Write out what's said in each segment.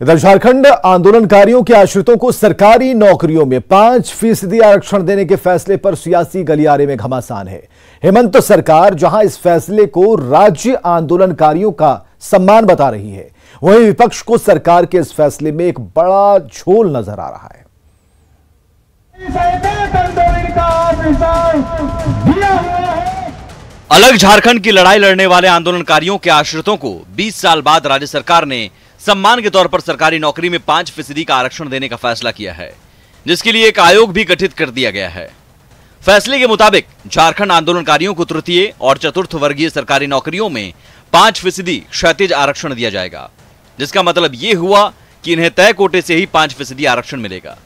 इधर झारखंड आंदोलनकारियों के आश्रितों को सरकारी नौकरियों में 5% आरक्षण देने के फैसले पर सियासी गलियारे में घमासान है। हेमंत सरकार जहां इस फैसले को राज्य आंदोलनकारियों का सम्मान बता रही है, वहीं विपक्ष को सरकार के इस फैसले में एक बड़ा झोल नजर आ रहा है। अलग झारखंड की लड़ाई लड़ने वाले आंदोलनकारियों के आश्रितों को 20 साल बाद राज्य सरकार ने सम्मान के तौर पर सरकारी नौकरी में 5% का आरक्षण देने का फैसला किया है, जिसके लिए एक आयोग भी गठित कर दिया गया है। फैसले के मुताबिक झारखंड आंदोलनकारियों को तृतीय और चतुर्थ वर्गीय सरकारी नौकरियों में 5% क्षैतिज आरक्षण दिया जाएगा, जिसका मतलब ये हुआ कि इन्हें तय कोटे से ही 5% आरक्षण मिलेगा।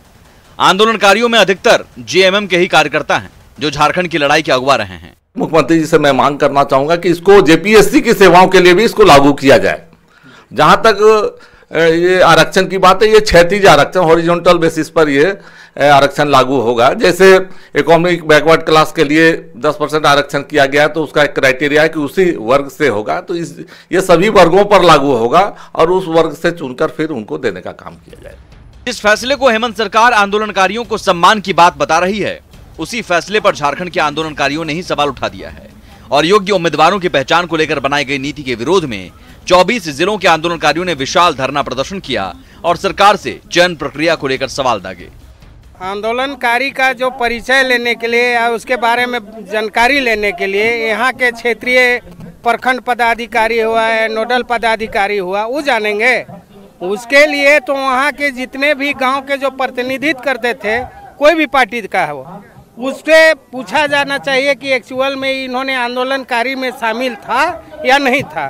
आंदोलनकारियों में अधिकतर जेएमएम के ही कार्यकर्ता हैं, जो झारखंड की लड़ाई के अगुवा रहे हैं। मुख्यमंत्री जी से मैं मांग करना चाहूंगा कि इसको जेपीएससी की सेवाओं के लिए भी इसको लागू किया जाए। जहां तक ये आरक्षण की बात है, ये क्षैतिज आरक्षण हॉरिजॉन्टल बेसिस पर ये आरक्षण लागू होगा। जैसे इकोनॉमिक बैकवर्ड क्लास के लिए 10% आरक्षण किया गया है, तो उसका एक क्राइटेरिया है कि उसी वर्ग से होगा, तो ये सभी वर्गों पर लागू होगा और उस वर्ग से चुनकर फिर उनको देने का काम किया जाए। इस फैसले को हेमंत सरकार आंदोलनकारियों को सम्मान की बात बता रही है, उसी फैसले पर झारखंड के आंदोलनकारियों ने ही सवाल उठा दिया है और योग्य उम्मीदवारों की पहचान को लेकर बनाई गई नीति के विरोध में 24 जिलों के आंदोलनकारियों ने विशाल धरना प्रदर्शन किया और सरकार से चयन प्रक्रिया को लेकर सवाल दागे। आंदोलनकारी का जो परिचय लेने के लिए या उसके बारे में जानकारी लेने के लिए यहाँ के क्षेत्रीय प्रखंड पदाधिकारी हुआ है, नोडल पदाधिकारी हुआ, वो जानेंगे। उसके लिए तो वहाँ के जितने भी गांव के जो प्रतिनिधित्व करते थे, कोई भी पार्टी का है, उससे पूछा जाना चाहिए कि एक्चुअल में इन्होंने आंदोलनकारी में शामिल था या नहीं था।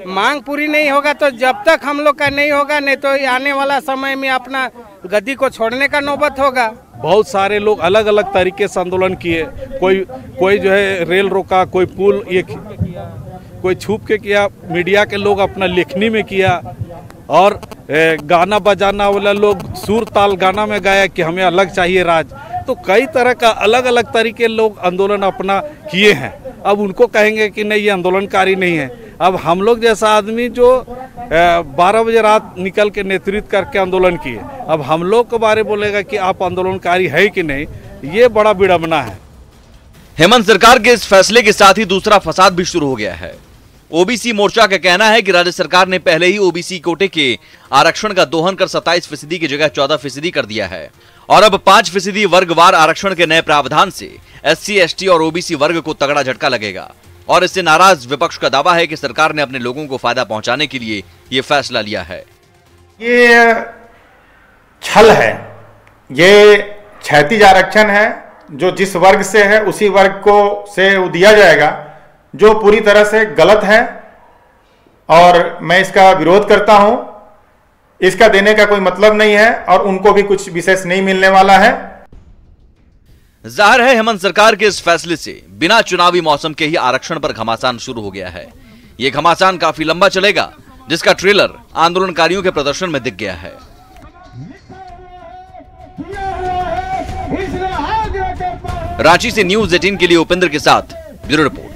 मांग पूरी नहीं होगा तो जब तक हम लोग का नहीं होगा, नहीं तो आने वाला समय में अपना गद्दी को छोड़ने का नौबत होगा। बहुत सारे लोग अलग अलग तरीके से आंदोलन किए, कोई जो है रेल रोका, कोई पुल, ये कोई छुप के किया, मीडिया के लोग अपना लेखनी में किया, और गाना बजाना वाला लोग सुर ताल गाना में गाया कि हमें अलग चाहिए राज। तो कई तरह का अलग अलग तरीके लोग आंदोलन अपना किए हैं। अब उनको कहेंगे कि नहीं, ये आंदोलनकारी नहीं है। अब हम लोग जैसा आदमी जो 12 बजे रात निकल के नेतृत्व करके आंदोलन किए, अब हम लोग के बारे बोलेगा कि आप आंदोलनकारी है कि नहीं, ये बड़ा विडंबना है। हेमंत सरकार के इस फैसले के साथ ही दूसरा फसाद भी शुरू हो गया है। ओबीसी मोर्चा का कहना है कि राज्य सरकार ने पहले ही ओबीसी कोटे के आरक्षण का दोहन कर 27% की जगह 14% कर दिया है और अब 5% वर्गवार आरक्षण के नए प्रावधान से एससी, एसटी और ओबीसी वर्ग को तगड़ा झटका लगेगा। और इससे नाराज विपक्ष का दावा है कि सरकार ने अपने लोगों को फायदा पहुंचाने के लिए ये फैसला लिया है। ये छल है, ये क्षैतिज आरक्षण है, जो जिस वर्ग से है उसी वर्ग को से दिया जाएगा, जो पूरी तरह से गलत है और मैं इसका विरोध करता हूं। इसका देने का कोई मतलब नहीं है और उनको भी कुछ विशेष नहीं मिलने वाला है। जाहिर है हेमंत सरकार के इस फैसले से बिना चुनावी मौसम के ही आरक्षण पर घमासान शुरू हो गया है। ये घमासान काफी लंबा चलेगा, जिसका ट्रेलर आंदोलनकारियों के प्रदर्शन में दिख गया है। रांची से न्यूज़ 18 के लिए उपेंद्र के साथ ब्यूरो रिपोर्ट।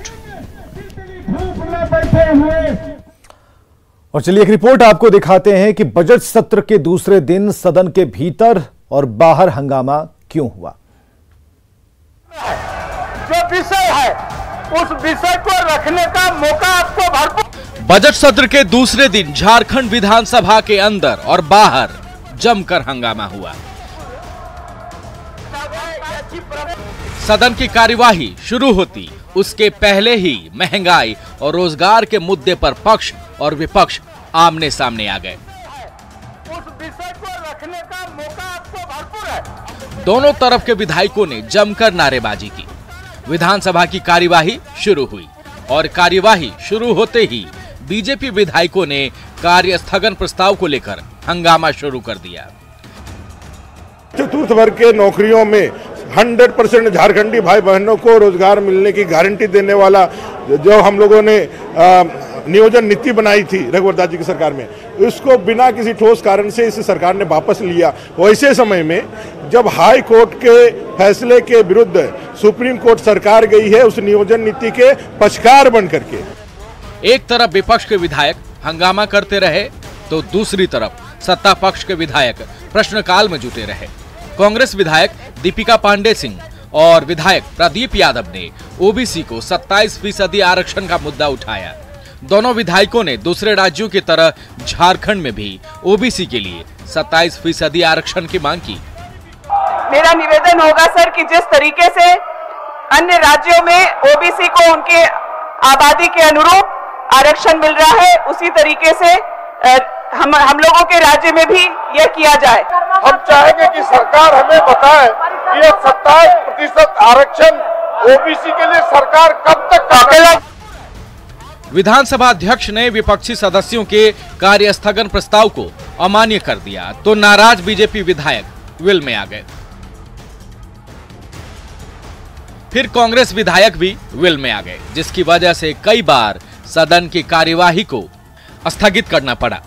और चलिए एक रिपोर्ट आपको दिखाते हैं कि बजट सत्र के दूसरे दिन सदन के भीतर और बाहर हंगामा क्यों हुआ। जो विषय है उस विषय को रखने का मौका आपको भरपूर। बजट सत्र के दूसरे दिन झारखंड विधानसभा के अंदर और बाहर जमकर हंगामा हुआ। सदन की कार्यवाही शुरू होती उसके पहले ही महंगाई और रोजगार के मुद्दे पर पक्ष और विपक्ष आमने सामने आ गए। उस विषय को रखने का मौका आपको भरपूर है। दोनों तरफ के विधायकों ने जमकर नारेबाजी की। विधानसभा की कार्यवाही शुरू हुई और कार्यवाही शुरू होते ही बीजेपी विधायकों ने कार्य स्थगन प्रस्ताव को लेकर हंगामा शुरू कर दिया। चतुर्थ वर्ग के नौकरियों में 100% झारखंडी भाई बहनों को रोजगार मिलने की गारंटी देने वाला जो हम लोगों ने नियोजन नीति बनाई थी रघुवर दास जी की सरकार में, उसको बिना किसी ठोस कारण से इस सरकार ने वापस लिया। वैसे समय में जब हाई कोर्ट के फैसले के विरुद्ध सुप्रीम कोर्ट सरकार गई है उस नियोजन नीति के पक्षकार बन करके। एक तरफ विपक्ष के विधायक हंगामा करते रहे तो दूसरी तरफ सत्ता पक्ष के विधायक प्रश्नकाल में जुटे रहे। कांग्रेस विधायक दीपिका पांडे सिंह और विधायक प्रदीप यादव ने ओबीसी को 27% आरक्षण का मुद्दा उठाया। दोनों विधायकों ने दूसरे राज्यों की तरह झारखंड में भी ओबीसी के लिए 27% आरक्षण की मांग की। मेरा निवेदन होगा सर कि जिस तरीके से अन्य राज्यों में ओबीसी को उनके आबादी के अनुरूप आरक्षण मिल रहा है, उसी तरीके से हम लोगों के राज्य में भी यह किया जाए। हम चाहेंगे कि सरकार हमें बताए कि यह 27% आरक्षण ओबीसी के लिए सरकार कब तक काटेगा। विधानसभा अध्यक्ष ने विपक्षी सदस्यों के कार्य स्थगन प्रस्ताव को अमान्य कर दिया तो नाराज बीजेपी विधायक विल में आ गए। फिर कांग्रेस विधायक भी विल में आ गए, जिसकी वजह से कई बार सदन की कार्यवाही को स्थगित करना पड़ा।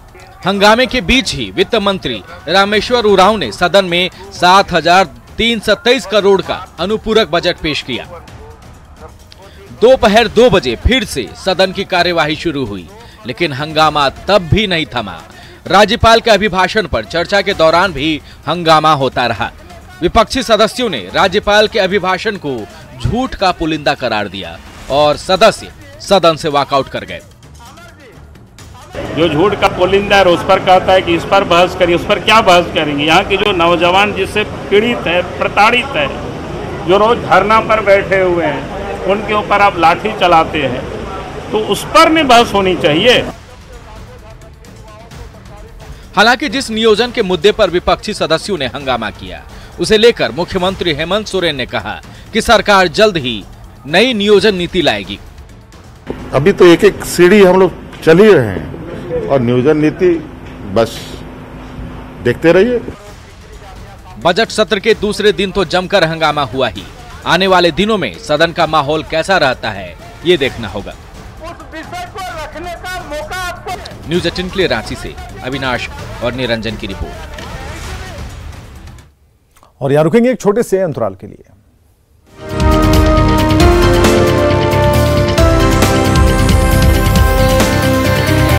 हंगामे के बीच ही वित्त मंत्री रामेश्वर उरांव ने सदन में 7,323 करोड़ का अनुपूरक बजट पेश किया। दोपहर 2 बजे फिर से सदन की कार्यवाही शुरू हुई, लेकिन हंगामा तब भी नहीं थमा। राज्यपाल के अभिभाषण पर चर्चा के दौरान भी हंगामा होता रहा। विपक्षी सदस्यों ने राज्यपाल के अभिभाषण को झूठ का पुलिंदा करार दिया और सदस्य सदन से वॉकआउट कर गए। जो झूठ का पुलिंदा है उस पर कहता है कि इस पर बहस करिए, उस पर क्या बहस करेंगे। यहाँ के जो नौजवान जिससे पीड़ित है, प्रताड़ित है, जो रोज धरना पर बैठे हुए हैं, उनके ऊपर आप लाठी चलाते हैं, तो उस पर नहीं बहस होनी चाहिए। हालांकि जिस नियोजन के मुद्दे पर विपक्षी सदस्यों ने हंगामा किया, उसे लेकर मुख्यमंत्री हेमंत सोरेन ने कहा कि सरकार जल्द ही नई नियोजन नीति लाएगी। अभी तो एक एक सीढ़ी हम लोग चल ही रहे हैं और नियोजन नीति बस देखते रहिए। बजट सत्र के दूसरे दिन तो जमकर हंगामा हुआ ही। आने वाले दिनों में सदन का माहौल कैसा रहता है, ये देखना होगा। न्यूज़ 18 के लिए रांची से अविनाश और निरंजन की रिपोर्ट। और यहाँ रुकेंगे एक छोटे से अंतराल के लिए।